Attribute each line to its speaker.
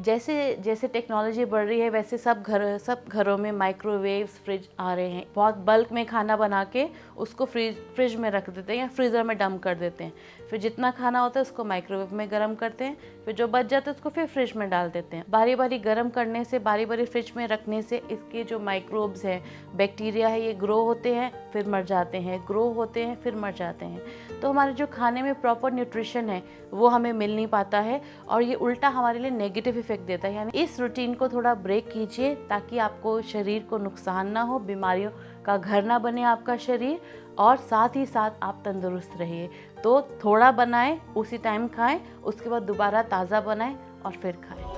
Speaker 1: जैसे जैसे टेक्नोलॉजी बढ़ रही है वैसे सब घरों में माइक्रोवेव्स, फ्रिज आ रहे हैं। बहुत बल्क में खाना बना के उसको फ्रिज में रख देते हैं या फ्रीज़र में डंप कर देते हैं। फिर जितना खाना होता है उसको माइक्रोवेव में गर्म करते हैं, फिर जो बच जाता है उसको फिर फ्रिज में डाल देते हैं। बारी बारी गर्म करने से, बारी बारी फ्रिज में रखने से इसके जो माइक्रोब्स हैं, बैक्टीरिया है, ये ग्रो होते हैं फिर मर जाते हैं, ग्रो होते हैं फिर मर जाते हैं। तो हमारे जो खाने में प्रॉपर न्यूट्रिशन है वो हमें मिल नहीं पाता है और ये उल्टा हमारे लिए नेगेटिव इफेक्ट देता है। यानी इस रूटीन को थोड़ा ब्रेक कीजिए ताकि आपको शरीर को नुकसान ना हो, बीमारियों का घर ना बने आपका शरीर, और साथ ही साथ आप तंदुरुस्त रहिए। तो थोड़ा बनाएं, उसी टाइम खाएं, उसके बाद दोबारा ताज़ा बनाएं और फिर खाएं।